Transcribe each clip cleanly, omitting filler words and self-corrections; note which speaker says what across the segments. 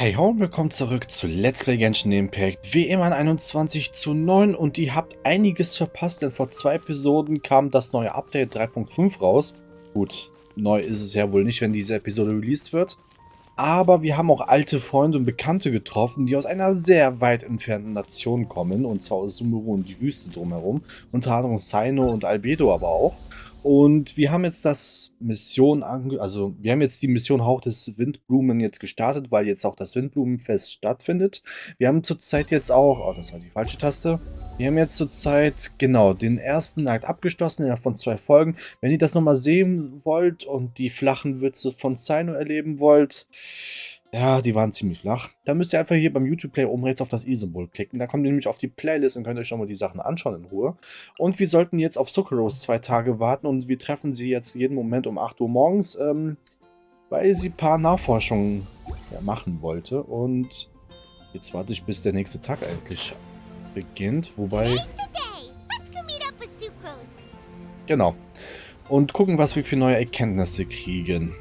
Speaker 1: Hey ho und willkommen zurück zu Let's Play Genshin Impact. Wie immer in 21:9 und ihr habt einiges verpasst, denn vor 2 Episoden kam das neue Update 3.5 raus. Gut, neu ist es ja wohl nicht, wenn diese Episode released wird. Aber wir haben auch alte Freunde und Bekannte getroffen, die aus einer sehr weit entfernten Nation kommen, und zwar aus Sumeru und die Wüste drumherum. Unter anderem Cyno und Albedo aber auch. Und wir haben jetzt wir haben jetzt die Mission Hauch des Windblumen jetzt gestartet, weil jetzt auch das Windblumenfest stattfindet. Wir haben zurzeit jetzt auch, oh, das war die falsche Taste. Wir haben jetzt zurzeit, genau, den ersten Akt abgeschlossen, innerhalb von 2 Folgen. Wenn ihr das nochmal sehen wollt und die flachen Witze von Cyno erleben wollt, ja, die waren ziemlich flach, dann müsst ihr einfach hier beim YouTube-Player oben rechts auf das i-Symbol klicken. Da kommt ihr nämlich auf die Playlist und könnt euch schon mal die Sachen anschauen in Ruhe. Und wir sollten jetzt auf Saccharose 2 Tage warten und wir treffen sie jetzt jeden Moment um 8 Uhr morgens, weil sie ein paar Nachforschungen machen wollte. Und jetzt warte ich, bis der nächste Tag endlich beginnt, wobei... Genau. Und gucken, was wir für neue Erkenntnisse kriegen.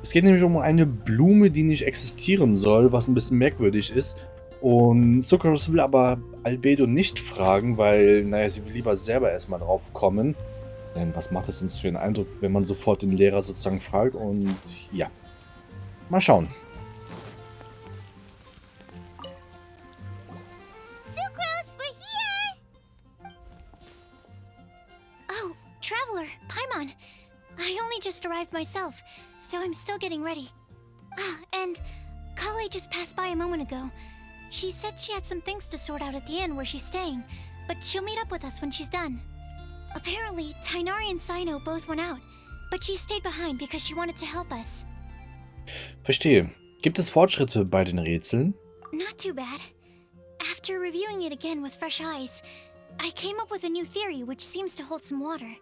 Speaker 1: Es geht nämlich um eine Blume, die nicht existieren soll, was ein bisschen merkwürdig ist. Und Saccharose will aber Albedo nicht fragen, weil, naja, sie will lieber selber erstmal drauf kommen. Denn was macht es uns für einen Eindruck, wenn man sofort den Lehrer sozusagen fragt? Und ja, mal schauen.
Speaker 2: Saccharose, we're here! Oh, Traveler, Paimon. I only just arrived myself, so I'm still getting ready. Ah, and Collei just passed by a moment ago. She said she had some things to sort out at the inn where she's staying, but she'll meet up with us when she's done. Apparently, Tighnari and Cyno both went out, but she stayed behind because she wanted to help us.
Speaker 1: Verstehe. Gibt es Fortschritte bei den Rätseln?
Speaker 2: Not too bad. After reviewing it again with fresh eyes, I came up with a new theory which seems to hold some water.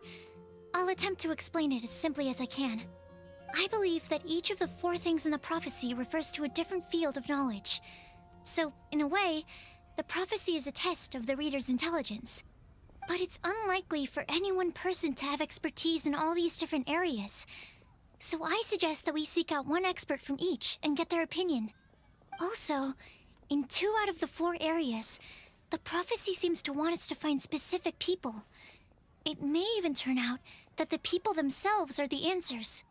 Speaker 2: I'll attempt to explain it as simply as I can. I believe that each of the 4 things in the prophecy refers to a different field of knowledge. So, in a way, the prophecy is a test of the reader's intelligence. But it's unlikely for any one person to have expertise in all these different areas. So I suggest that we seek out one expert from each and get their opinion. Also, in 2 out of the 4 areas, the prophecy seems to want us to find specific people. It may even turn out that the people themselves are the answers.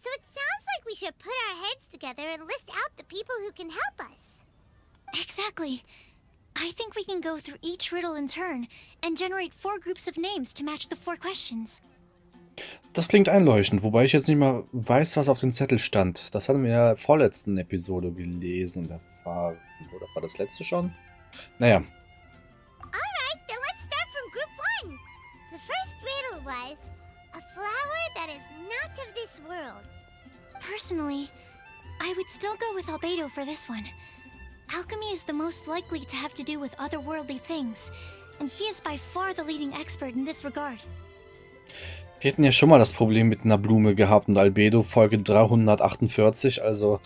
Speaker 3: So it sounds like we should put our heads together and list out the people who can help us.
Speaker 2: Exactly. I think we can go through each riddle in turn and generate 4 groups of names to match the 4 questions.
Speaker 1: Das klingt einleuchtend, wobei ich jetzt nicht mal weiß, was auf dem Zettel stand. Das hatten wir ja in der vorletzten Episode gelesen und erfahren. Oder war das letzte schon? Naja.
Speaker 3: Alright, then let's start from group 1. The first riddle was, a flower that is not of this world.
Speaker 2: Personally, I would still go with Albedo for this one. Alchemy is the most likely to have to do with otherworldly things, and he is by far the leading expert in this regard.
Speaker 1: Wir hatten ja schon mal das Problem mit einer Blume gehabt und Albedo Folge 348, also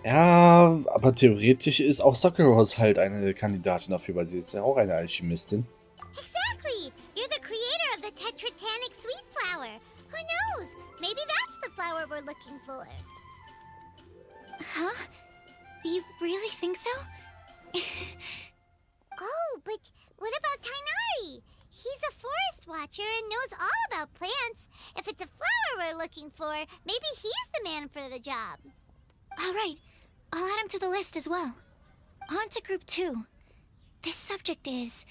Speaker 1: ja, aber theoretisch ist auch Saccharose halt eine Kandidatin dafür, weil sie ist ja auch eine Alchemistin.
Speaker 3: Exactly! You're the creator of the tetratanic sweet flower. Who knows? Maybe that's the flower we're looking for.
Speaker 2: Huh? You really think so?
Speaker 3: Oh, but what about Tighnari? He's a forest watcher and knows all about plants. If it's a flower we're looking for, maybe he's the man for the job.
Speaker 2: Alright, I'll add him to the list as well. On to group 2. This subject is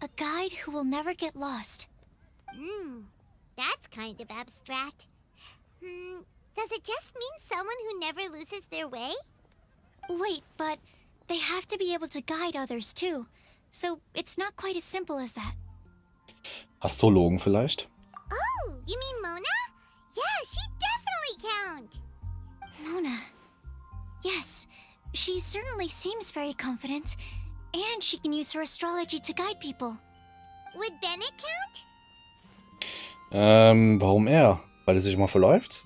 Speaker 2: a guide who will never get lost.
Speaker 3: That's kind of abstract. Does it just mean someone who never loses their way?
Speaker 2: Wait, but they have to be able to guide others too. So it's not quite as simple as that.
Speaker 1: Astrologen vielleicht?
Speaker 3: Oh, you mean Mona? Yeah, she definitely count.
Speaker 2: Mona. Yes, she certainly seems very confident. And she can use her astrology to guide people.
Speaker 3: Would Bennett count?
Speaker 1: Warum er? Weil er sich mal verläuft?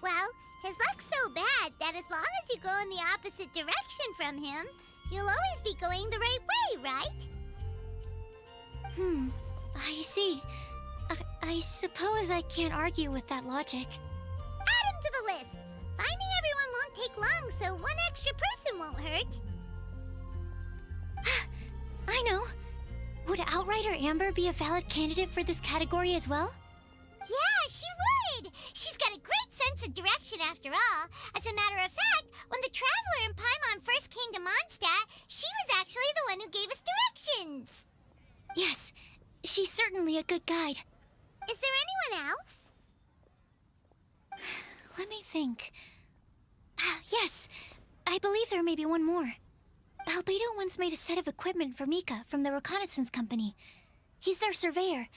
Speaker 3: Well, his luck's so bad that as long as you go in the opposite direction from him, you'll always be going the right way, right?
Speaker 2: I see. I suppose I can't argue with that logic.
Speaker 3: Add him to the list. Finding everyone won't take long, so
Speaker 2: won't writer Amber be a valid candidate for this category as well?
Speaker 3: Yeah, she would! She's got a great sense of direction after all. As a matter of fact, when the Traveler and Paimon first came to Mondstadt, she was actually the one who gave us directions.
Speaker 2: Yes, she's certainly a good guide.
Speaker 3: Is there anyone else?
Speaker 2: Let me think. Yes, I believe there may be one more. Albedo once made a set of equipment for Mika from the reconnaissance company. He's their surveyor,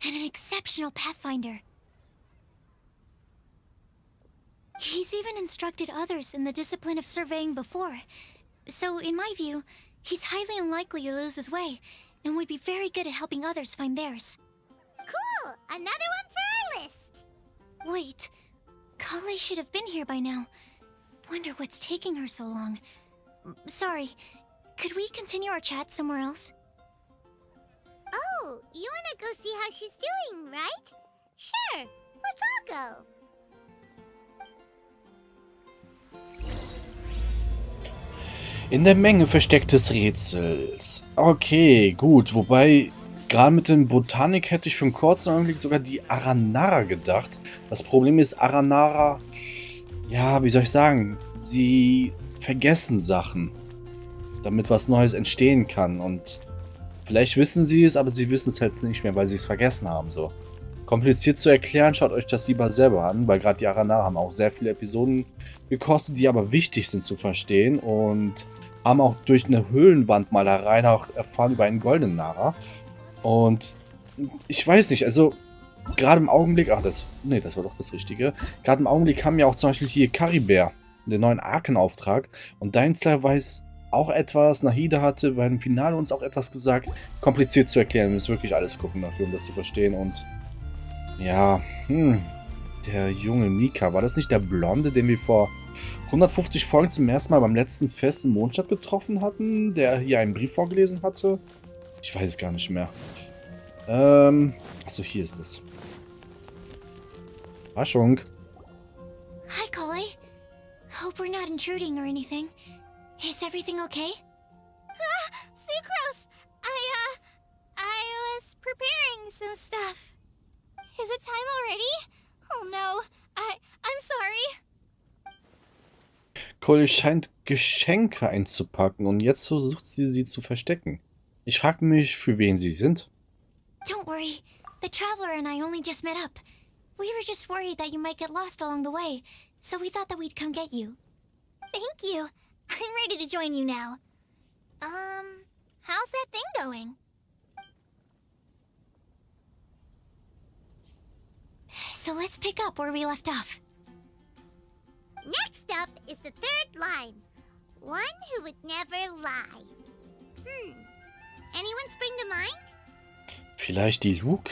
Speaker 2: and an exceptional pathfinder. He's even instructed others in the discipline of surveying before. So, in my view, he's highly unlikely to lose his way, and would be very good at helping others find theirs.
Speaker 3: Cool! Another one for our list!
Speaker 2: Wait, Collei should have been here by now. Wonder what's taking her so long. Sorry, could we continue our chat somewhere else?
Speaker 3: Oh, you wanna go see how she's doing, right? Sure, let's all go.
Speaker 1: In der Menge verstecktes Rätsels. Okay, gut. Wobei, gerade mit dem Botanik hätte ich für einen kurzen Augenblick sogar die Aranara gedacht. Das Problem ist, Aranara, ja, wie soll ich sagen, sie vergessen Sachen, damit was Neues entstehen kann. Und vielleicht wissen sie es, aber sie wissen es halt nicht mehr, weil sie es vergessen haben. So kompliziert zu erklären, schaut euch das lieber selber an, weil gerade die Aranara haben auch sehr viele Episoden gekostet, die aber wichtig sind zu verstehen und haben auch durch eine Höhlenwandmalerei auch erfahren über einen goldenen Nara. Und ich weiß nicht, also gerade im Augenblick, das war doch das Richtige. Gerade im Augenblick haben ja auch zum Beispiel hier Karibär, den neuen Arkenauftrag. Und Deinzler weiß auch etwas, Nahida hatte beim Finale uns auch etwas gesagt. Kompliziert zu erklären, wir müssen wirklich alles gucken dafür, um das zu verstehen. Und ja, der junge Mika, war das nicht der Blonde, den wir vor 150 Folgen zum ersten Mal beim letzten Fest in Mondstadt getroffen hatten, der hier einen Brief vorgelesen hatte? Ich weiß es gar nicht mehr. Achso, hier ist es. Überraschung.
Speaker 2: Hi, Collei. Hope we're not intruding or anything. Is everything okay?
Speaker 3: Sucrose! I was preparing some stuff. Is it time already? Oh no, I'm sorry.
Speaker 1: Collei scheint Geschenke einzupacken und jetzt versucht sie zu verstecken. Ich frage mich, für wen sie sind.
Speaker 2: Don't worry. The Traveler and I only just met up. We were just worried that you might get lost along the way, so we thought that we'd come get you.
Speaker 3: Thank you. I'm ready to join you now. How's that thing going?
Speaker 2: So let's pick up where we left off.
Speaker 3: Next up is the third line. One who would never lie. Anyone spring to mind?
Speaker 1: Vielleicht die Luke?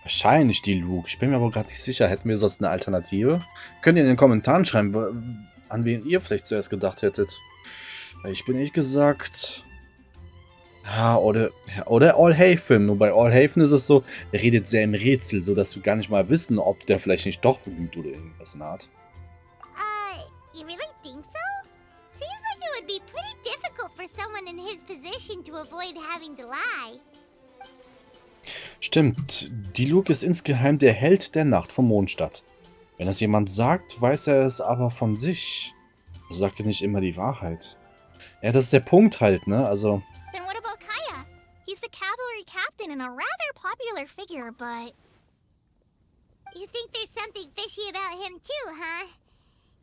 Speaker 1: Wahrscheinlich die Luke. Ich bin mir aber gerade nicht sicher. Hätten wir sonst eine Alternative? Könnt ihr in den Kommentaren schreiben, an wen ihr vielleicht zuerst gedacht hättet. Weil ich bin ehrlich gesagt... Ja, oder Allhaven. Nur bei Allhaven ist es so, er redet sehr im Rätsel, sodass wir gar nicht mal wissen, ob der vielleicht nicht doch lügt oder irgendwas in der Art.
Speaker 3: You really think so? Seems like it would be pretty difficult for someone in his position to avoid having to lie.
Speaker 1: Stimmt, die Luke ist insgeheim der Held der Nacht von Mondstadt. Wenn es jemand sagt, weiß er es aber von sich. Also sagt er nicht immer die Wahrheit. Ja, das ist der Punkt halt, ne? Also...
Speaker 3: Then what about Kaya? He's the cavalry captain and a rather popular figure, but... You think there's something fishy about him too, huh?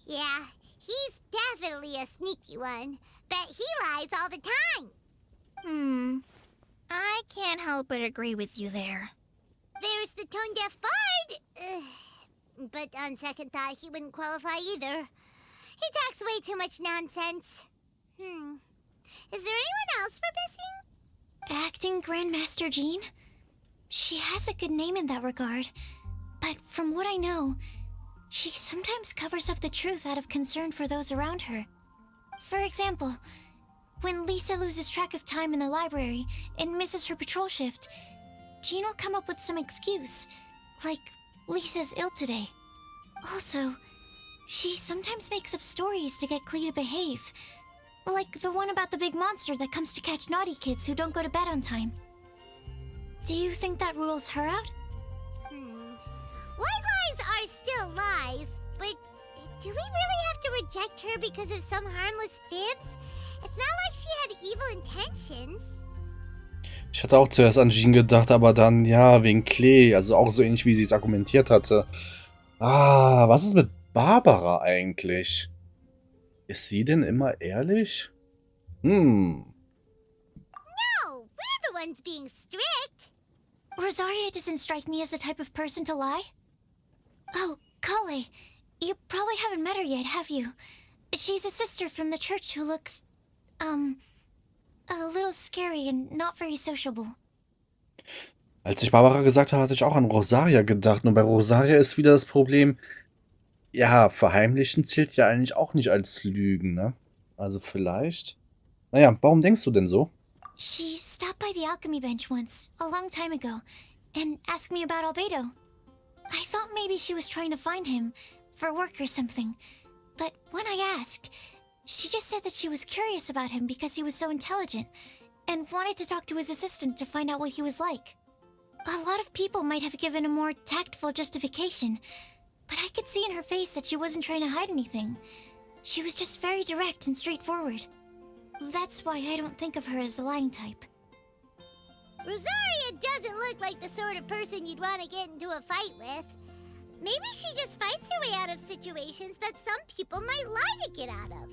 Speaker 3: Yeah, he's definitely a sneaky one. Bet he lies all the time. I can't help but agree with you there. There's the tone-deaf bard. But on second thought, he wouldn't qualify either. He talks way too much nonsense. Is there anyone else for missing?
Speaker 2: Acting Grandmaster Jean? She has a good name in that regard, but from what I know, she sometimes covers up the truth out of concern for those around her. For example, when Lisa loses track of time in the library and misses her patrol shift, Jean will come up with some excuse, like Lisa's ill today. Also, she sometimes makes up stories to get Klee to behave. Like the one about the big monster that comes to catch naughty kids who don't go to bed on time. Do you think that rules her out?
Speaker 3: White lies are still lies, but do we really have to reject her because of some harmless fibs? It's not like she had evil intentions.
Speaker 1: Ich hatte auch zuerst an Jean gedacht, aber dann, ja, wegen Klee. Also auch so ähnlich, wie sie es argumentiert hatte. Ah, was ist mit Barbara eigentlich? Ist sie denn immer ehrlich?
Speaker 3: No, we're the ones being strict.
Speaker 2: Rosaria doesn't strike me as the type of person to lie. Oh, Collei, you probably haven't met her yet, have you? She's a sister from the church who looks, a little scary and not very sociable.
Speaker 1: Als ich Barbara gesagt habe, hatte ich auch an Rosaria gedacht. Nur bei Rosaria ist wieder das Problem, ja, verheimlichen zählt ja eigentlich auch nicht als Lügen, ne? Also vielleicht. Naja, warum denkst du denn so?
Speaker 2: She stopped by the alchemy bench once, a long time ago, and asked me about Albedo. I thought maybe she was trying to find him, for work or something. But when I asked, she just said that she was curious about him because he was so intelligent, and wanted to talk to his assistant to find out what he was like. A lot of people might have given a more tactful justification, but I could see in her face that she wasn't trying to hide anything. She was just very direct and straightforward. That's why I don't think of her as the lying type.
Speaker 3: Rosaria doesn't look like the sort of person you'd want to get into a fight with. Maybe she just fights her way out of situations that some people might lie to get out of.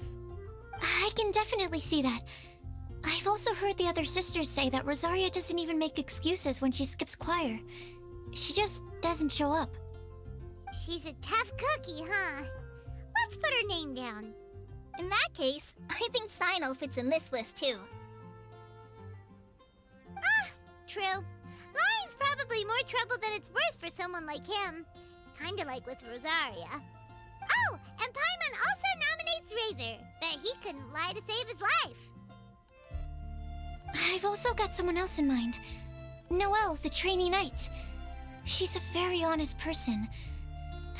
Speaker 2: I can definitely see that. I've also heard the other sisters say that Rosaria doesn't even make excuses when she skips choir. She just doesn't show up.
Speaker 3: She's a tough cookie, huh? Let's put her name down.
Speaker 4: In that case, I think Sino fits in this list too.
Speaker 3: True. Lying's probably more trouble than it's worth for someone like him. Kinda like with Rosaria. Oh, and Paimon also nominates Razor. Bet he couldn't lie to save his life.
Speaker 2: I've also got someone else in mind. Noelle, the trainee knight. She's a very honest person.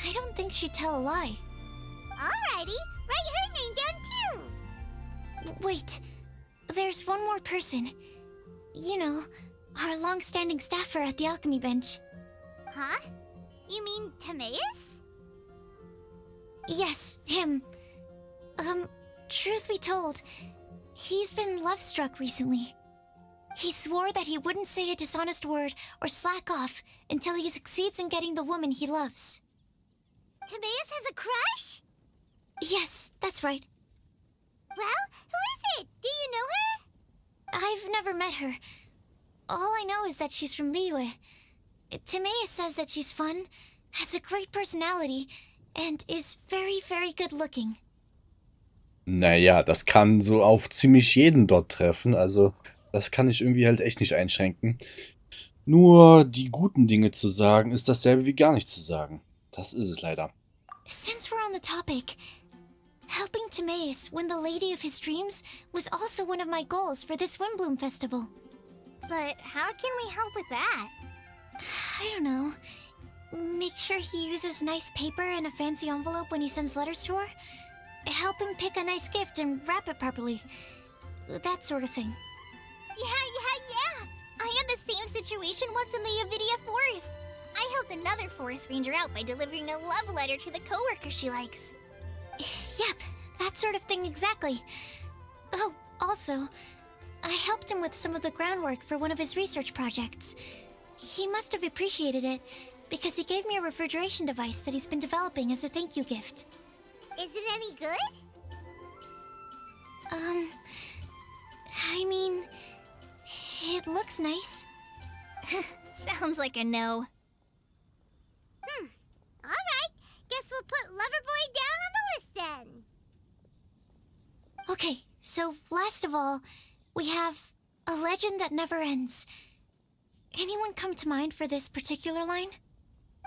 Speaker 2: I don't think she'd tell a lie.
Speaker 3: Alrighty, write her name down too.
Speaker 2: Wait, there's one more person. You know, our long-standing staffer at the alchemy bench.
Speaker 3: Huh? You mean Timaeus?
Speaker 2: Yes, him. Truth be told, he's been love-struck recently. He swore that he wouldn't say a dishonest word or slack off until he succeeds in getting the woman he loves.
Speaker 3: Timaeus has a crush?
Speaker 2: Yes, that's right.
Speaker 3: Well, who is it? Do you know her?
Speaker 2: I've never met her. All I know is that she's from Liyue. Timaeus says that she's fun, has a great personality, and is very, very good looking.
Speaker 1: Naja, das kann so auf ziemlich jeden dort treffen. Also, das kann ich irgendwie halt echt nicht einschränken. Nur die guten Dinge zu sagen, ist dasselbe wie gar nichts zu sagen. Das ist es leider.
Speaker 2: Since we're on the topic, helping Timaeus win the lady of his dreams was also one of my goals for this Windbloom Festival.
Speaker 4: But how can we help with that?
Speaker 2: I don't know. Make sure he uses nice paper and a fancy envelope when he sends letters to her. Help him pick a nice gift and wrap it properly. That sort of thing.
Speaker 4: Yeah. I had the same situation once in the NViDiA forest. I helped another forest ranger out by delivering a love letter to the coworker she likes.
Speaker 2: Yep, that sort of thing exactly. Oh, also, I helped him with some of the groundwork for one of his research projects. He must have appreciated it, because he gave me a refrigeration device that he's been developing as a thank you gift.
Speaker 3: Is it any good?
Speaker 2: I mean, it looks nice.
Speaker 4: Sounds like a no.
Speaker 3: Alright, guess we'll put Loverboy down on the list then.
Speaker 2: Okay, so last of all, we have a legend that never ends. Anyone come to mind for this particular line?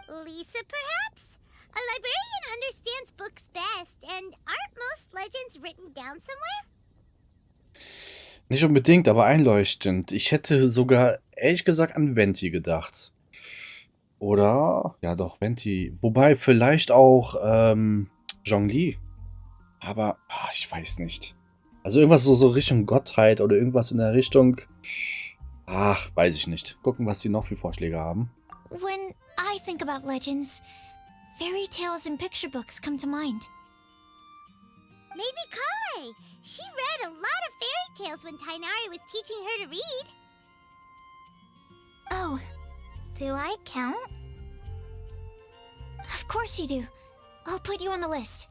Speaker 3: Lisa, perhaps? A librarian understands books best, and aren't most legends written down somewhere?
Speaker 1: Nicht unbedingt, aber einleuchtend. Ich hätte sogar, ehrlich gesagt, an Venti gedacht. Oder? Ja doch, Venti. Wobei vielleicht auch Zhongli. Aber ich weiß nicht. Also irgendwas so Richtung Gottheit oder irgendwas in der Richtung. Ach, weiß ich nicht. Gucken, was sie noch für Vorschläge haben.
Speaker 2: When I think about legends, fairy tales and picture books come to mind.
Speaker 3: Maybe Collei. She read a lot of fairy tales when Tainari was teaching her to read.
Speaker 4: Oh, do I count?
Speaker 2: Of course you do. I'll put you on the list.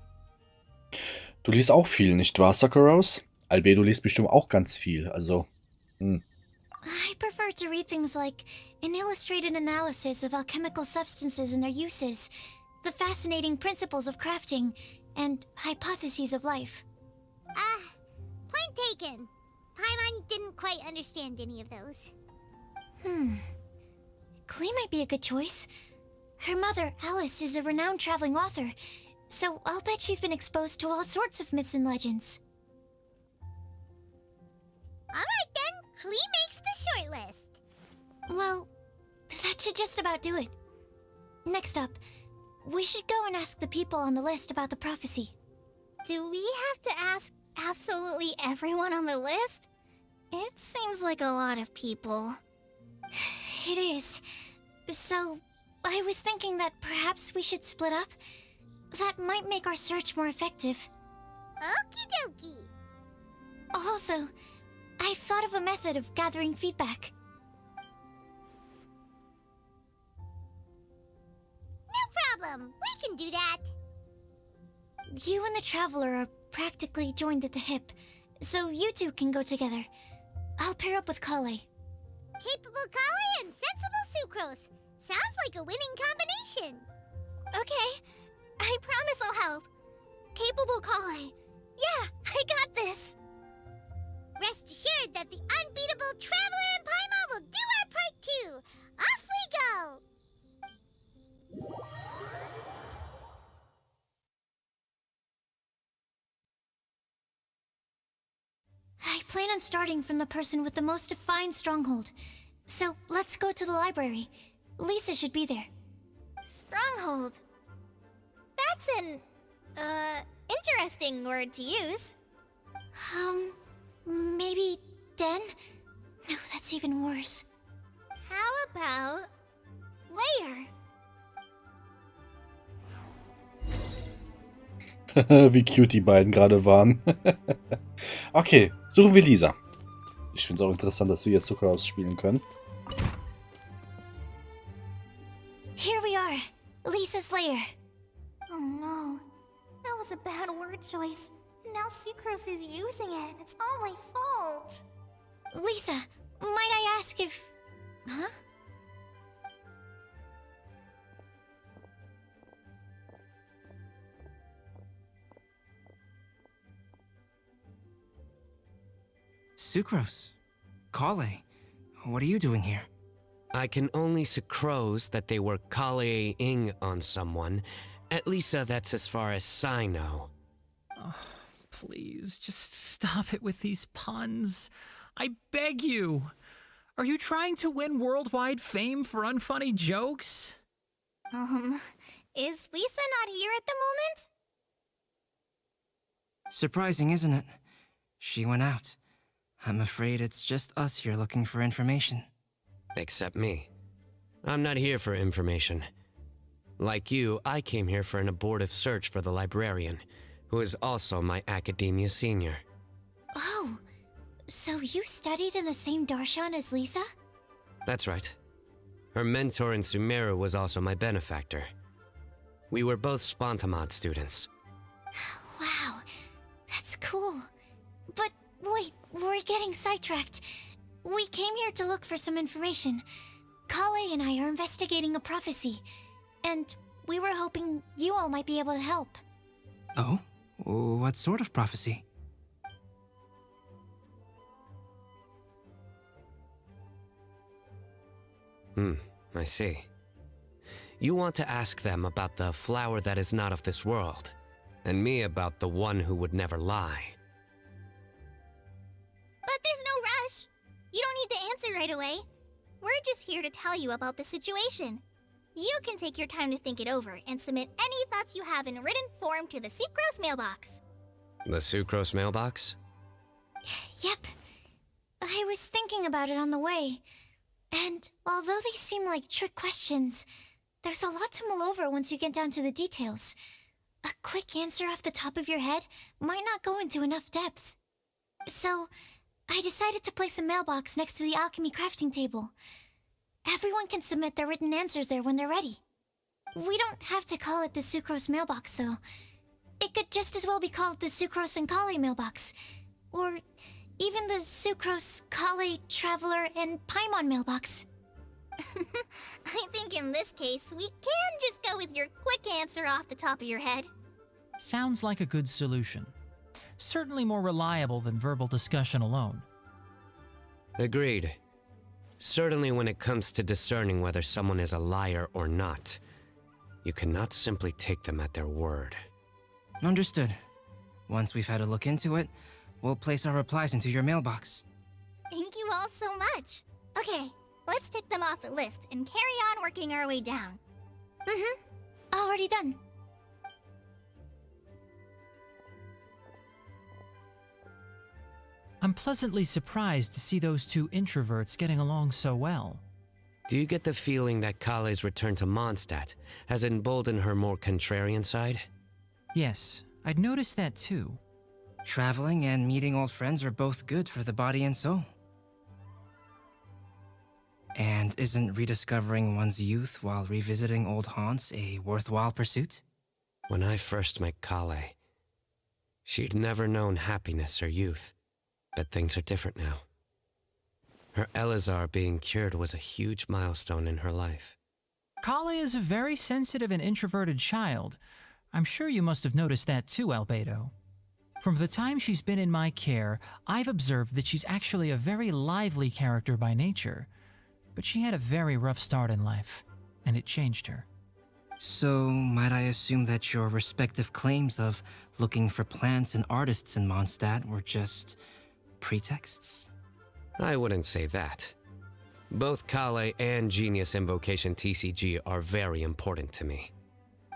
Speaker 1: Du liest auch viel, nicht wahr, Saccharose? Albedo liest bestimmt auch ganz viel, also.
Speaker 2: I prefer to read things like an illustrated analysis of alchemical substances and their uses, the fascinating principles of crafting, and hypotheses of life.
Speaker 3: Point taken. Paimon didn't quite understand any of those.
Speaker 2: Collei might be a good choice. Her mother, Alice, is a renowned traveling author, so I'll bet she's been exposed to all sorts of myths and legends.
Speaker 3: Alright then, Collei makes the short list.
Speaker 2: Well, that should just about do it. Next up, we should go and ask the people on the list about the prophecy.
Speaker 4: Do we have to ask absolutely everyone on the list? It seems like a lot of people.
Speaker 2: It is. So, I was thinking that perhaps we should split up. That might make our search more effective.
Speaker 3: Okie dokie.
Speaker 2: Also, I've thought of a method of gathering feedback.
Speaker 3: No problem. We can do that.
Speaker 2: You and the Traveler are practically joined at the hip, so you two can go together. I'll pair up with Collei.
Speaker 3: Capable Collei and sensible Sucrose. Sounds like a winning combination.
Speaker 4: Okay, I promise I'll help. Capable Collei. Yeah, I got this.
Speaker 3: Rest assured that the unbeatable Traveler and Paimon will do our part too. Off we go.
Speaker 2: I plan on starting from the person with the most defined stronghold. So let's go to the library. Lisa should be there.
Speaker 4: Stronghold. That's an, interesting word to use.
Speaker 2: Maybe den? No, that's even worse.
Speaker 4: How about layer?
Speaker 1: Wie cute die beiden gerade waren. Okay, suchen wir Lisa. Ich finde es auch interessant, dass wir jetzt Saccharose spielen können.
Speaker 2: Here we are. Lisa's lair.
Speaker 4: Oh no, that was a bad word choice. Now Sucrose is using it. It's all my fault.
Speaker 2: Lisa, might I ask if... Huh?
Speaker 5: Sucrose. Collei. What are you doing here?
Speaker 6: I can only sucrose that they were Collei-ing on someone. At least that's as far as I know.
Speaker 7: Oh, please, just stop it with these puns. I beg you. Are you trying to win worldwide fame for unfunny jokes?
Speaker 4: Is Lisa not here at the moment?
Speaker 5: Surprising, isn't it? She went out. I'm afraid it's just us here looking for information.
Speaker 6: Except me. I'm not here for information. Like you, I came here for an abortive search for the librarian, who is also my academia senior.
Speaker 2: Oh, so you studied in the same darshan as Lisa?
Speaker 6: That's right. Her mentor in Sumeru was also my benefactor. We were both Spontamod students.
Speaker 2: Wow, that's cool. But wait, we're getting sidetracked. We came here to look for some information. Collei and I are investigating a prophecy, and we were hoping you all might be able to help.
Speaker 5: Oh? What sort of prophecy?
Speaker 6: I see. You want to ask them about the flower that is not of this world, and me about the one who would never lie.
Speaker 4: But there's no rush. You don't need to answer right away. We're just here to tell you about the situation. You can take your time to think it over and submit any thoughts you have in written form to the Sucrose mailbox.
Speaker 6: The Sucrose mailbox?
Speaker 2: Yep. I was thinking about it on the way. And although they seem like trick questions, there's a lot to mull over once you get down to the details. A quick answer off the top of your head might not go into enough depth. So, I decided to place a mailbox next to the alchemy crafting table. Everyone can submit their written answers there when they're ready. We don't have to call it the Sucrose mailbox, though. It could just as well be called the Saccharose and Collei mailbox. Or even the Sucrose, Collei, Traveler, and Paimon mailbox.
Speaker 3: I think in this case, we can just go with your quick answer off the top of your head.
Speaker 7: Sounds like a good solution. Certainly more reliable than verbal discussion alone.
Speaker 6: Agreed. Certainly when it comes to discerning whether someone is a liar or not, you cannot simply take them at their word.
Speaker 5: Understood. Once we've had a look into it, we'll place our replies into your mailbox.
Speaker 3: Thank you all so much. Okay, let's tick them off the list and carry on working our way down.
Speaker 2: Already done.
Speaker 7: I'm pleasantly surprised to see those two introverts getting along so well.
Speaker 6: Do you get the feeling that Collei's return to Mondstadt has emboldened her more contrarian side?
Speaker 7: Yes, I'd noticed that too.
Speaker 5: Traveling and meeting old friends are both good for the body and soul. And isn't rediscovering one's youth while revisiting old haunts a worthwhile pursuit?
Speaker 6: When I first met Collei, she'd never known happiness or youth, but things are different now. Her Elazar being cured was a huge milestone in her life.
Speaker 7: Collei is a very sensitive and introverted child. I'm sure you must have noticed that too, Albedo. From the time she's been in my care, I've observed that she's actually a very lively character by nature. But she had a very rough start in life, and it changed her.
Speaker 5: So, might I assume that your respective claims of looking for plants and artists in Mondstadt were just pretexts?
Speaker 6: I wouldn't say that. Both Collei and Genius Invocation TCG are very important to me.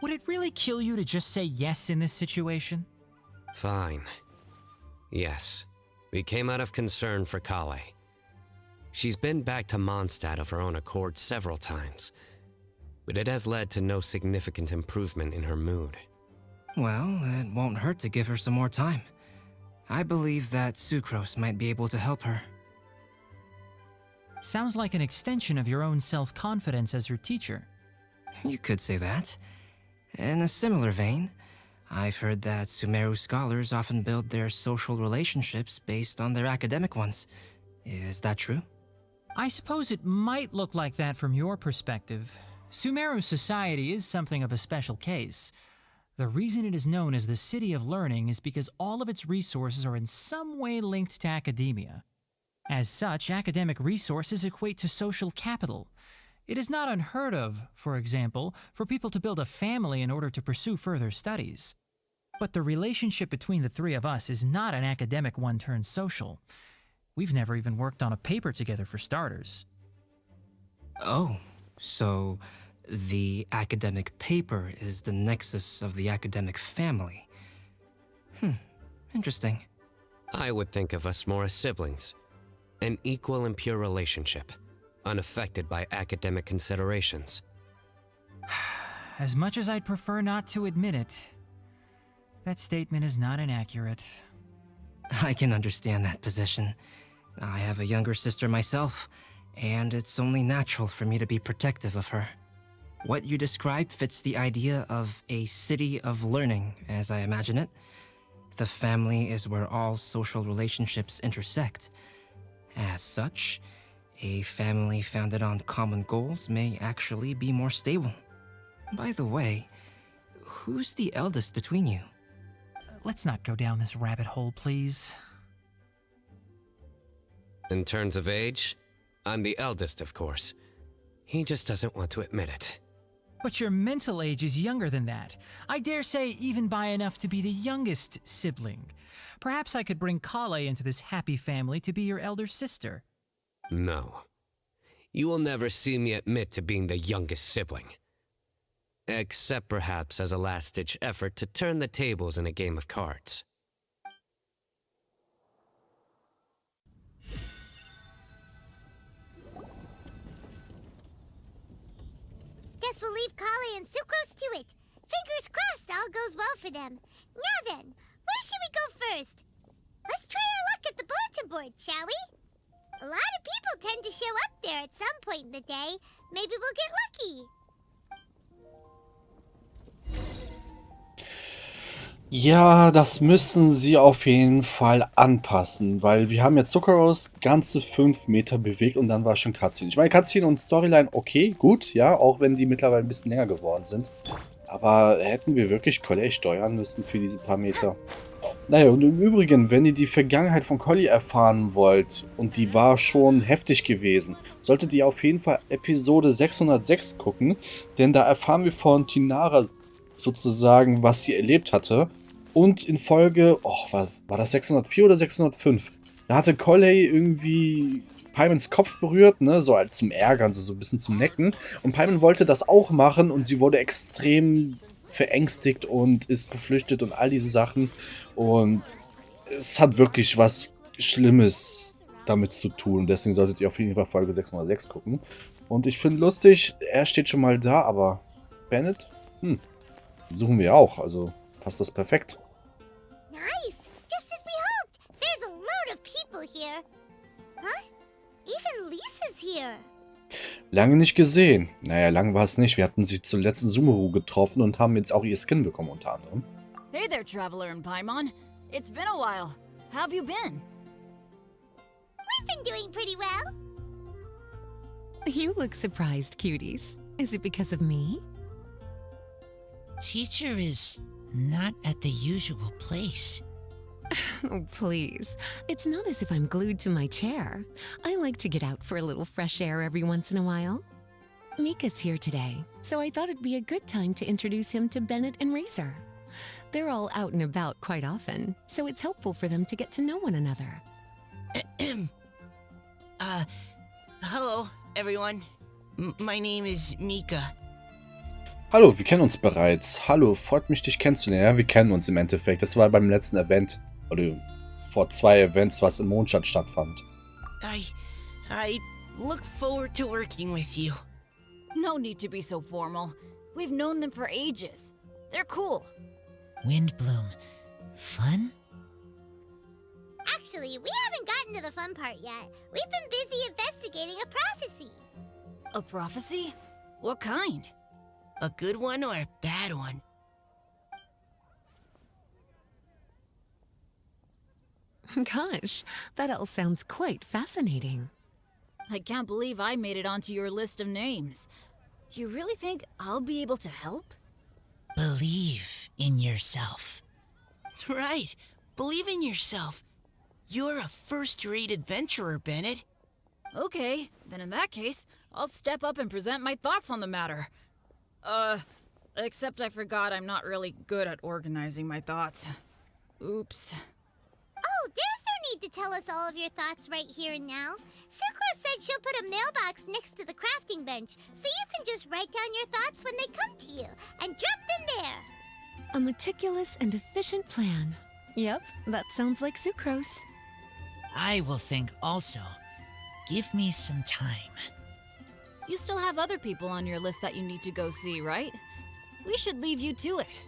Speaker 7: Would it really kill you to just say yes in this situation?
Speaker 6: Fine. Yes, we came out of concern for Collei. She's been back to Mondstadt of her own accord several times, but it has led to no significant improvement in her mood.
Speaker 5: Well, it won't hurt to give her some more time. I believe that Sucrose might be able to help her.
Speaker 7: Sounds like an extension of your own self-confidence as her teacher.
Speaker 5: You could say that. In a similar vein, I've heard that Sumeru scholars often build their social relationships based on their academic ones. Is that true?
Speaker 7: I suppose it might look like that from your perspective. Sumeru society is something of a special case. The reason it is known as the City of Learning is because all of its resources are in some way linked to academia. As such, academic resources equate to social capital. It is not unheard of, for example, for people to build a family in order to pursue further studies. But the relationship between the three of us is not an academic one turned social. We've never even worked on a paper together for starters.
Speaker 5: Oh, so the academic paper is the nexus of the academic family. Interesting.
Speaker 6: I would think of us more as siblings. An equal and pure relationship, unaffected by academic considerations.
Speaker 7: As much as I'd prefer not to admit it, that statement is not inaccurate.
Speaker 5: I can understand that position. I have a younger sister myself, and it's only natural for me to be protective of her. What you describe fits the idea of a city of learning, as I imagine it. The family is where all social relationships intersect. As such, a family founded on common goals may actually be more stable. By the way, who's the eldest between you?
Speaker 7: Let's not go down this rabbit hole, please.
Speaker 6: In terms of age, I'm the eldest, of course. He just doesn't want to admit it.
Speaker 7: But your mental age is younger than that. I dare say even by enough to be the youngest sibling. Perhaps I could bring Collei into this happy family to be your elder sister.
Speaker 6: No. You will never see me admit to being the youngest sibling. Except perhaps as a last-ditch effort to turn the tables in a game of cards.
Speaker 3: guess we'll leave Collei and Sucrose to it. Fingers crossed all goes well for them. Now then, where should we go first? Let's try our luck at the bulletin board, shall we? A lot of people tend to show up there at some point in the day. Maybe we'll get lucky.
Speaker 1: Ja, das müssen sie auf jeden Fall anpassen, weil wir haben jetzt Saccharose ganze 5 Meter bewegt und dann war schon Cutscene. Ich meine, Cutscene und Storyline okay, gut, ja, auch wenn die mittlerweile ein bisschen länger geworden sind. Aber hätten wir wirklich Collei steuern müssen für diese paar Meter? Naja, und im Übrigen, wenn ihr die Vergangenheit von Collei erfahren wollt, und die war schon heftig gewesen, solltet ihr auf jeden Fall Episode 606 gucken, denn da erfahren wir von Tinara sozusagen, was sie erlebt hatte. Und in Folge, war das 604 oder 605? Da hatte Collei irgendwie Paimons Kopf berührt, ne, so als zum Ärgern, so ein bisschen zum Necken. Und Paimon wollte das auch machen und sie wurde extrem verängstigt und ist geflüchtet und all diese Sachen. Und es hat wirklich was Schlimmes damit zu tun. Deswegen solltet ihr auf jeden Fall Folge 606 gucken. Und ich finde lustig, er steht schon mal da, aber Bennett? Suchen wir auch, also passt das perfekt.
Speaker 3: Nice! Just as we hoped! There's a load of people here. Huh? Even Lisa's here.
Speaker 1: Lange nicht gesehen. Naja, lang war es nicht. Wir hatten sie zuletzt in Sumeru getroffen und haben jetzt auch ihr Skin bekommen, unter anderem.
Speaker 8: Hey there, Traveler in Paimon. It's been a while. How have you been?
Speaker 3: We've been doing pretty well.
Speaker 9: You look surprised, cuties. Is it because of me?
Speaker 10: Teacher is not at the usual place.
Speaker 9: Oh, please. It's not as if I'm glued to my chair. I like to get out for a little fresh air every once in a while. Mika's here today, so I thought it'd be a good time to introduce him to Bennett and Razor. They're all out and about quite often, so it's helpful for them to get to know one another.
Speaker 10: Hello, everyone. My name is Mika.
Speaker 1: Hallo, wir kennen uns bereits. Hallo, freut mich, dich kennenzulernen. Ja, wir kennen uns im Endeffekt. Das war beim letzten Event. Oder vor 2 Events, was im Mondstadt stattfand.
Speaker 10: I look forward to working with you.
Speaker 8: No need to be so formal. We've known them for ages. They're cool.
Speaker 10: Windblume. Fun?
Speaker 3: Actually, we haven't gotten to the fun part yet. We've been busy investigating a prophecy.
Speaker 8: A prophecy? What kind?
Speaker 10: A good one or a bad one?
Speaker 9: Gosh, that all sounds quite fascinating.
Speaker 8: I can't believe I made it onto your list of names. You really think I'll be able to help?
Speaker 10: Believe in yourself. Right. Believe in yourself. You're a first-rate adventurer, Bennett.
Speaker 8: Okay, then in that case, I'll step up and present my thoughts on the matter. Except I forgot I'm not really good at organizing my thoughts. Oops.
Speaker 3: Oh, there's no need to tell us all of your thoughts right here and now. Sucrose said she'll put a mailbox next to the crafting bench, so you can just write down your thoughts when they come to you, and drop them there.
Speaker 9: A meticulous and efficient plan. Yep, that sounds like Sucrose.
Speaker 10: I will think also. Give me some time.
Speaker 8: You still have other people on your list that you need to go see, right? We should leave you to it.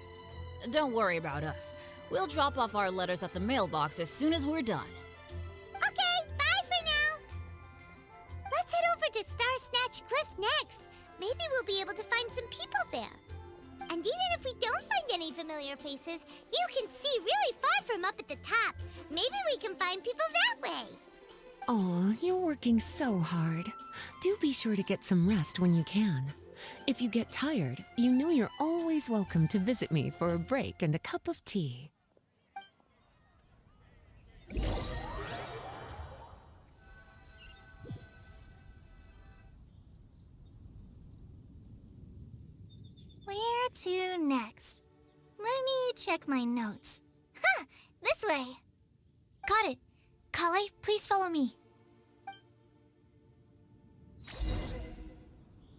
Speaker 8: Don't worry about us. We'll drop off our letters at the mailbox as soon as we're done.
Speaker 3: Okay, bye for now. Let's head over to Star Snatch Cliff next. Maybe we'll be able to find some people there. And even if we don't find any familiar faces, you can see really far from up at the top. Maybe we can find people that way.
Speaker 9: Aw, you're working so hard. Do be sure to get some rest when you can. If you get tired, you know you're always welcome to visit me for a break and a cup of tea.
Speaker 3: Where to next? Let me check my notes. Huh, this way.
Speaker 2: Got it. Collei, please follow me.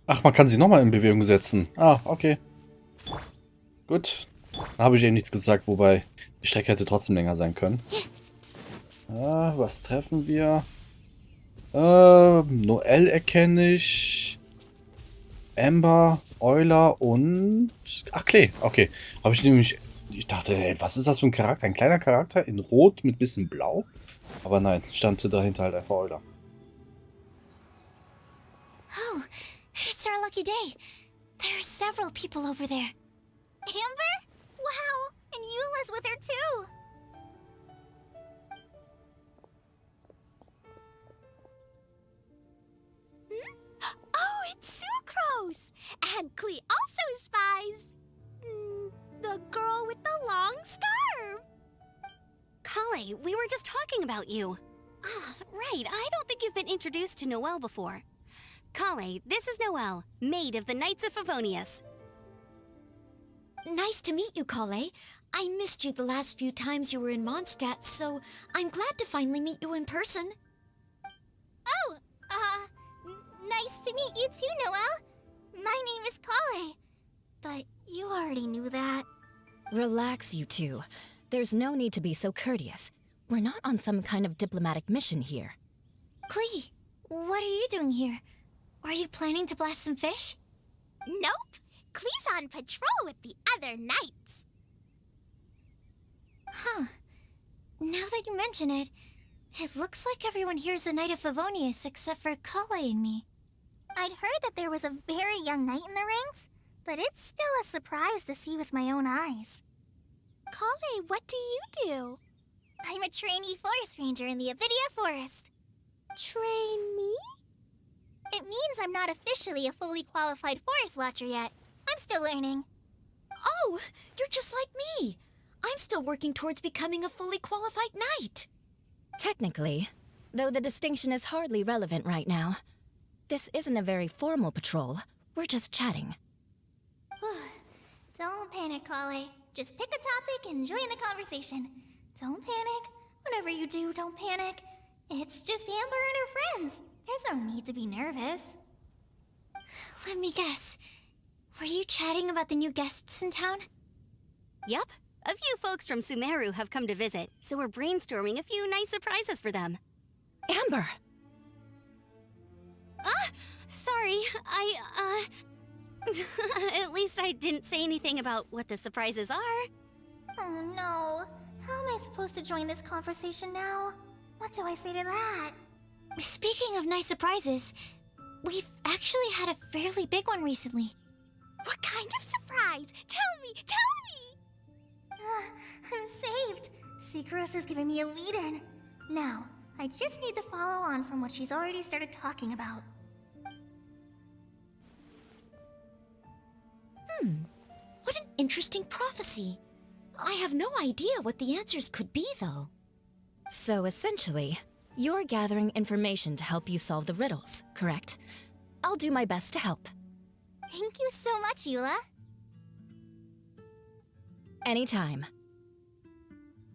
Speaker 1: Ach, man kann sie nochmal in Bewegung setzen. Ah, okay. Gut. Da habe ich eben nichts gesagt, wobei die Strecke hätte trotzdem länger sein können. Ah, was treffen wir? Noelle erkenne ich. Amber. Euler und... Ach, Klee. Okay. Habe ich nämlich... Ich dachte, ey, was ist das für ein Charakter? Ein kleiner Charakter in Rot mit bisschen Blau? Aber nein, stand dahinter halt einfach Euler.
Speaker 2: Oh, it's our lucky day. There are several people over there.
Speaker 3: Amber? Wow, and Eula's with her too.
Speaker 4: Oh, it's Sucrose! And Klee also spies the girl with the long scarf.
Speaker 11: Collei, we were just talking about you. Ah, right, I don't think you've been introduced to Noelle before. Collei, this is Noelle, maid of the Knights of Favonius.
Speaker 2: Nice to meet you, Collei. I missed you the last few times you were in Mondstadt, so I'm glad to finally meet you in person.
Speaker 3: Oh, nice to meet you too, Noelle. My name is Collei. But you already knew that.
Speaker 12: Relax, you two. There's no need to be so courteous. We're not on some kind of diplomatic mission here.
Speaker 2: Klee, what are you doing here? Are you planning to blast some fish?
Speaker 3: Nope. Klee's on patrol with the other knights.
Speaker 2: Huh. Now that you mention it, it looks like everyone here is a Knight of Favonius except for Collei and me.
Speaker 3: I'd heard that there was a very young knight in the rings, but it's still a surprise to see with my own eyes.
Speaker 4: Collei, what do you do?
Speaker 3: I'm a trainee forest ranger in the NViDiA forest.
Speaker 4: Trainee?
Speaker 3: It means I'm not officially a fully qualified forest watcher yet. I'm still learning.
Speaker 2: Oh, you're just like me. I'm still working towards becoming a fully qualified knight.
Speaker 12: Technically, though the distinction is hardly relevant right now. This isn't a very formal patrol. We're just chatting.
Speaker 3: Don't panic, Collei. Just pick a topic and join the conversation. Don't panic. Whatever you do, don't panic. It's just Amber and her friends. There's no need to be nervous.
Speaker 2: Let me guess. Were you chatting about the new guests in town?
Speaker 11: Yup. A few folks from Sumeru have come to visit, so we're brainstorming a few nice surprises for them.
Speaker 12: Amber!
Speaker 11: Sorry, at least I didn't say anything about what the surprises are.
Speaker 3: Oh no. How am I supposed to join this conversation now? What do I say to that?
Speaker 2: Speaking of nice surprises, we've actually had a fairly big one recently.
Speaker 3: What kind of surprise? Tell me! I'm saved. Saccharose is giving me a lead-in. Now, I just need to follow on from what she's already started talking about.
Speaker 2: What an interesting prophecy. I have no idea what the answers could be, though.
Speaker 12: So essentially, you're gathering information to help you solve the riddles, correct? I'll do my best to help.
Speaker 3: Thank you so much, Eula.
Speaker 12: Anytime.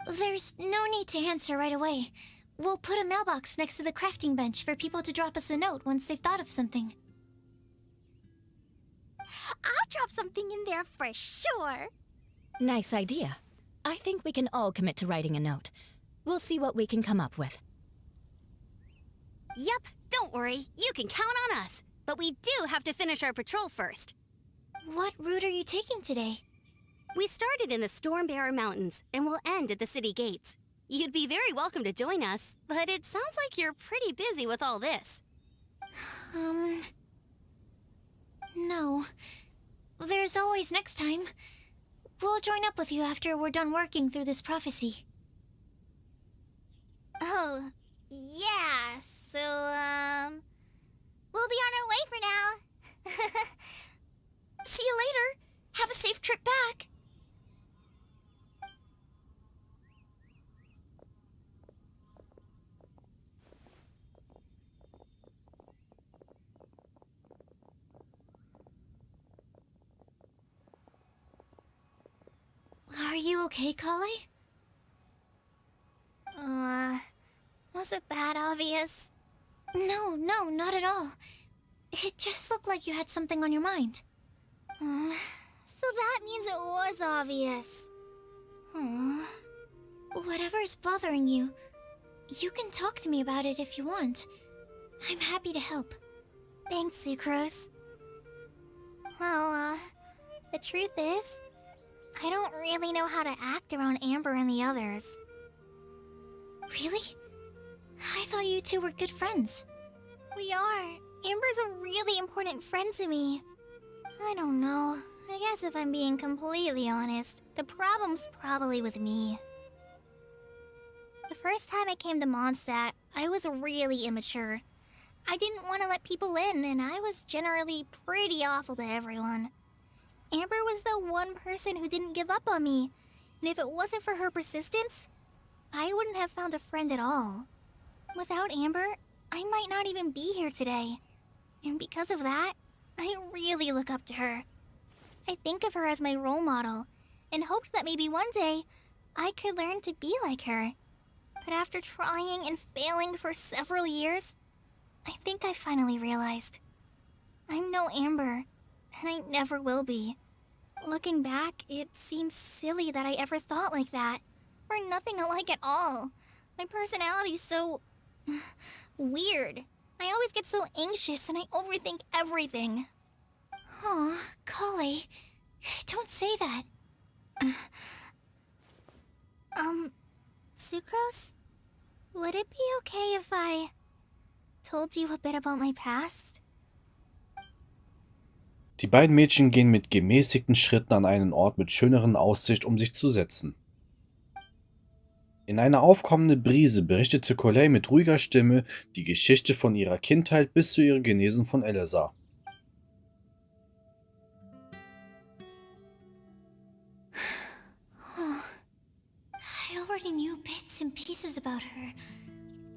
Speaker 2: There's no need to answer right away. We'll put a mailbox next to the crafting bench for people to drop us a note once they've thought of something.
Speaker 4: I'll drop something in there for sure.
Speaker 12: Nice idea. I think we can all commit to writing a note. We'll see what we can come up with.
Speaker 11: Yup, don't worry. You can count on us. But we do have to finish our patrol first.
Speaker 2: What route are you taking today?
Speaker 11: We started in the Stormbearer Mountains, and we'll end at the city gates. You'd be very welcome to join us, but it sounds like you're pretty busy with all this.
Speaker 2: No. There's always next time. We'll join up with you after we're done working through this prophecy.
Speaker 3: Oh, yeah, so, we'll be on our way for now.
Speaker 2: See you later. Have a safe trip back. Are you okay, Collei?
Speaker 3: Was it that obvious?
Speaker 2: No, not at all. It just looked like you had something on your mind.
Speaker 3: So that means it was obvious.
Speaker 2: Whatever's bothering you, you can talk to me about it if you want. I'm happy to help.
Speaker 3: Thanks, Sucrose. Well, the truth is, I don't really know how to act around Amber and the others.
Speaker 2: Really? I thought you two were good friends.
Speaker 3: We are. Amber's a really important friend to me. I don't know. I guess if I'm being completely honest, the problem's probably with me. The first time I came to Mondstadt, I was really immature. I didn't want to let people in, and I was generally pretty awful to everyone. Amber was the one person who didn't give up on me, and if it wasn't for her persistence, I wouldn't have found a friend at all. Without Amber, I might not even be here today. And because of that, I really look up to her. I think of her as my role model, and hoped that maybe one day, I could learn to be like her. But after trying and failing for several years, I think I finally realized. I'm no Amber, and I never will be. Looking back, it seems silly that I ever thought like that. We're nothing alike at all. My personality's so... weird. I always get so anxious and I overthink everything.
Speaker 2: Aw, Collei, don't say that.
Speaker 3: Sucrose? Would it be okay if I told you a bit about my past?
Speaker 1: Die beiden Mädchen gehen mit gemäßigten Schritten an einen Ort mit schöneren Aussicht, um sich zu setzen. In einer aufkommenden Brise berichtete Collei mit ruhiger Stimme die Geschichte von ihrer Kindheit bis zu ihrer Genesung von Elsa.
Speaker 2: I already knew bits and pieces about her,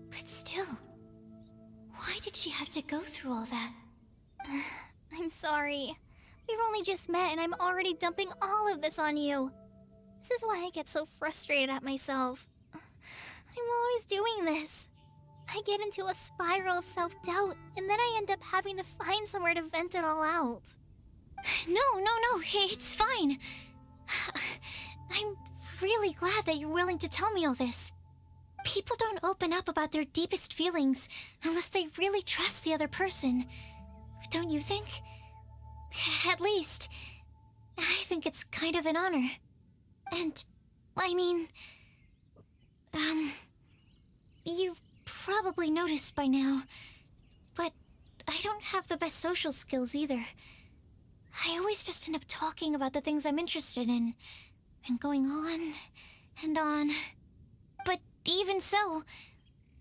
Speaker 2: but still, why did she have to go through all that?
Speaker 3: I'm sorry. We've only just met and I'm already dumping all of this on you. This is why I get so frustrated at myself. I'm always doing this. I get into a spiral of self-doubt, and then I end up having to find somewhere to vent it all out.
Speaker 2: No, it's fine. I'm really glad that you're willing to tell me all this. People don't open up about their deepest feelings unless they really trust the other person. Don't you think? At least, I think it's kind of an honor. And, I mean... You've probably noticed by now, but I don't have the best social skills either. I always just end up talking about the things I'm interested in, and going on and on. But even so,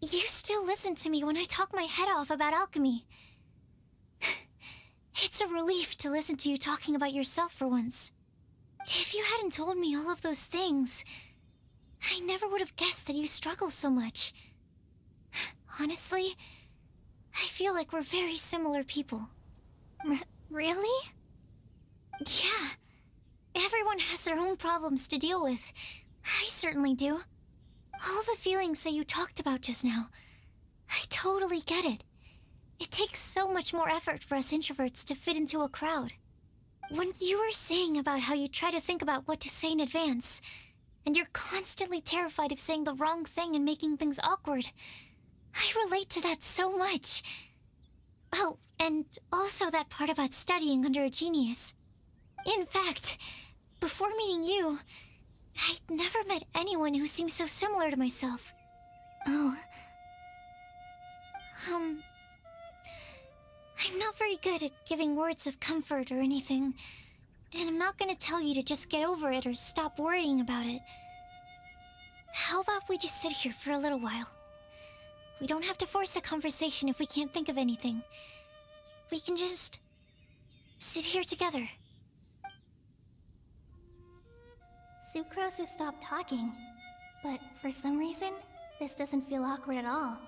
Speaker 2: you still listen to me when I talk my head off about alchemy. It's a relief to listen to you talking about yourself for once. If you hadn't told me all of those things, I never would have guessed that you struggle so much. Honestly, I feel like we're very similar people.
Speaker 3: Really?
Speaker 2: Yeah. Everyone has their own problems to deal with. I certainly do. All the feelings that you talked about just now, I totally get it. It takes so much more effort for us introverts to fit into a crowd. When you were saying about how you try to think about what to say in advance, and you're constantly terrified of saying the wrong thing and making things awkward, I relate to that so much. Oh, and also that part about studying under a genius. In fact, before meeting you, I'd never met anyone who seemed so similar to myself.
Speaker 3: Oh.
Speaker 2: I'm not very good at giving words of comfort or anything, and I'm not gonna tell you to just get over it or stop worrying about it. How about we just sit here for a little while? We don't have to force a conversation if we can't think of anything. We can just sit here together.
Speaker 3: Sucrose has stopped talking, but for some reason, this doesn't feel awkward at all.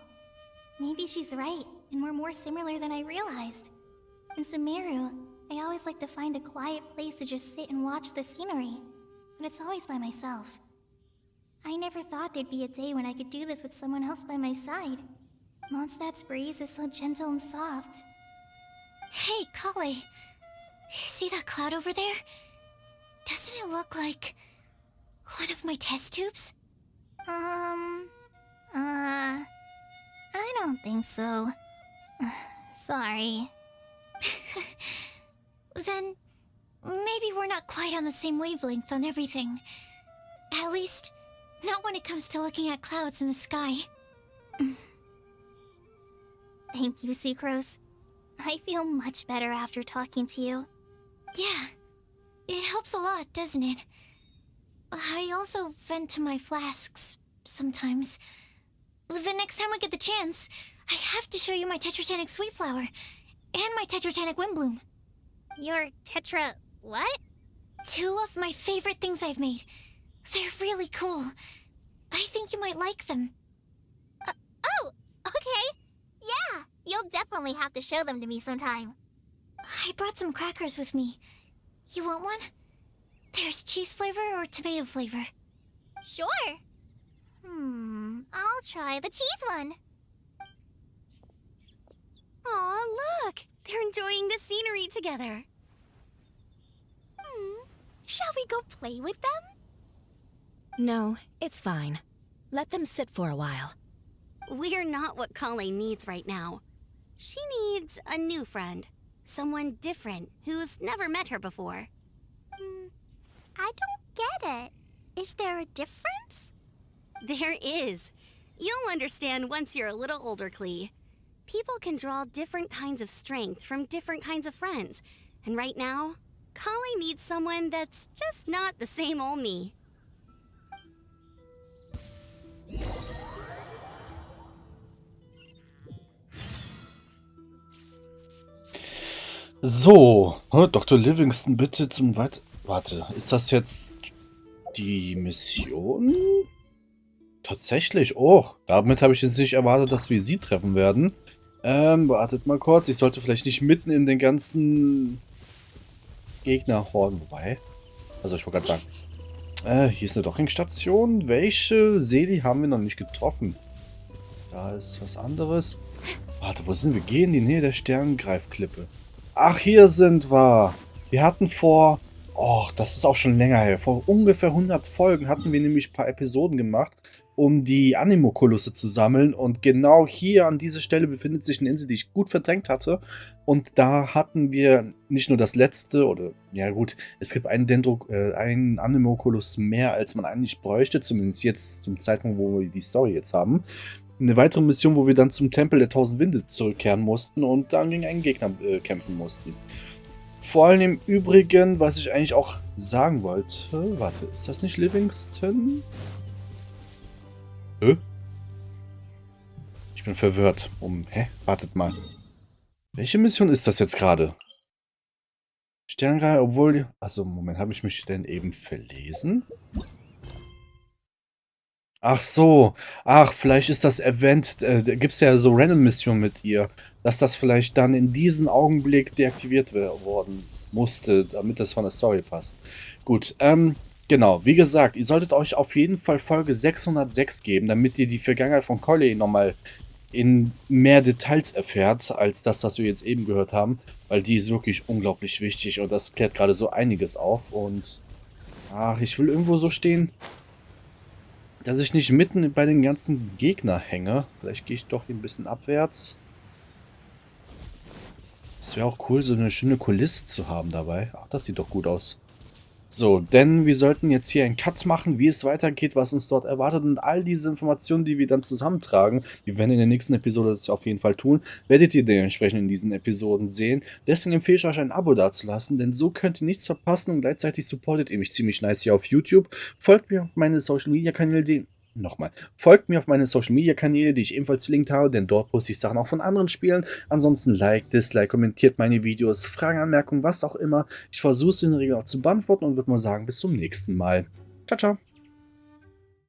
Speaker 3: Maybe she's right, and we're more similar than I realized. In Sumeru, I always like to find a quiet place to just sit and watch the scenery, but it's always by myself. I never thought there'd be a day when I could do this with someone else by my side. Mondstadt's breeze is so gentle and soft.
Speaker 2: Hey, Collei. See that cloud over there? Doesn't it look like one of my test tubes?
Speaker 3: I don't think so. Sorry.
Speaker 2: Then maybe we're not quite on the same wavelength on everything. At least, not when it comes to looking at clouds in the sky.
Speaker 3: Thank you, Sucrose. I feel much better after talking to you.
Speaker 2: Yeah, it helps a lot, doesn't it? I also vent to my flasks sometimes. The next time I get the chance, I have to show you my Tetratanic Sweet Flower and my Tetratanic Windbloom.
Speaker 3: Your Tetra... what?
Speaker 2: 2 of my favorite things I've made. They're really cool. I think you might like them.
Speaker 3: Oh, okay. Yeah, you'll definitely have to show them to me sometime.
Speaker 2: I brought some crackers with me. You want one? There's cheese flavor or tomato flavor.
Speaker 3: Sure. I'll try the cheese one.
Speaker 11: Aw, look! They're enjoying the scenery together.
Speaker 3: Shall we go play with them?
Speaker 12: No, it's fine. Let them sit for a while.
Speaker 11: We're not what Collei needs right now. She needs a new friend. Someone different who's never met her before.
Speaker 3: I don't get it. Is there a difference?
Speaker 11: There is. You'll understand once you're a little older, Collei. People can draw different kinds of strength from different kinds of friends. And right now, Collei needs someone that's just not the same old me.
Speaker 1: So, Dr. Livingston, bitte zum Warte, ist das jetzt die Mission? Tatsächlich, oh, damit habe ich jetzt nicht erwartet, dass wir sie treffen werden. Wartet mal kurz, ich sollte vielleicht nicht mitten in den ganzen Gegnerhorden, wobei, also ich wollte gerade sagen, hier ist eine Dockingstation. Welche Seli haben wir noch nicht getroffen? Da ist was anderes. Warte, wo sind wir? Gehen in die Nähe der Sterngreifklippe. Ach, hier sind wir. Wir hatten vor... Oh, das ist auch schon länger her. Vor ungefähr 100 Folgen hatten wir nämlich ein paar Episoden gemacht, um die Animokulusse zu sammeln. Und genau hier an dieser Stelle befindet sich eine Insel, die ich gut verdrängt hatte. Und da hatten wir nicht nur das letzte, oder... Ja gut, es gibt einen Animokulus mehr, als man eigentlich bräuchte. Zumindest jetzt zum Zeitpunkt, wo wir die Story jetzt haben. Eine weitere Mission, wo wir dann zum Tempel der 1000 Winde zurückkehren mussten und dann gegen einen Gegner kämpfen mussten. Vor allem im Übrigen, was ich eigentlich auch sagen wollte... Warte, ist das nicht Livingston? Ich bin verwirrt. Wartet mal. Welche Mission ist das jetzt gerade? Sterngreif, obwohl... Achso, Moment, habe ich mich denn eben verlesen? Ach so. Ach, vielleicht ist das Event... da gibt es ja so Random-Missionen mit ihr. Dass das vielleicht dann in diesem Augenblick deaktiviert worden musste, damit das von der Story passt. Gut, genau. Wie gesagt, ihr solltet euch auf jeden Fall Folge 606 geben, damit ihr die Vergangenheit von Collei nochmal in mehr Details erfährt, als das, was wir jetzt eben gehört haben. Weil die ist wirklich unglaublich wichtig und das klärt gerade so einiges auf. Und ach, ich will irgendwo so stehen, dass ich nicht mitten bei den ganzen Gegnern hänge. Vielleicht gehe ich doch hier ein bisschen abwärts. Es wäre auch cool, so eine schöne Kulisse zu haben dabei. Ach, das sieht doch gut aus. So, denn wir sollten jetzt hier einen Cut machen, wie es weitergeht, was uns dort erwartet. Und all diese Informationen, die wir dann zusammentragen, die werden in der nächsten Episode das auf jeden Fall tun, werdet ihr dementsprechend in diesen Episoden sehen. Deswegen empfehle ich euch, ein Abo dazulassen, denn so könnt ihr nichts verpassen und gleichzeitig supportet ihr mich ziemlich nice hier auf YouTube. Folgt mir auf meine Social Media Kanäle, folgt mir auf meine Social Media Kanäle, die ich ebenfalls verlinkt habe, denn dort poste ich Sachen auch von anderen Spielen. Ansonsten Like, Dislike, kommentiert meine Videos, Fragen, Anmerkungen, was auch immer. Ich versuche es in der Regel auch zu beantworten und würde mal sagen, bis zum nächsten Mal. Ciao, ciao.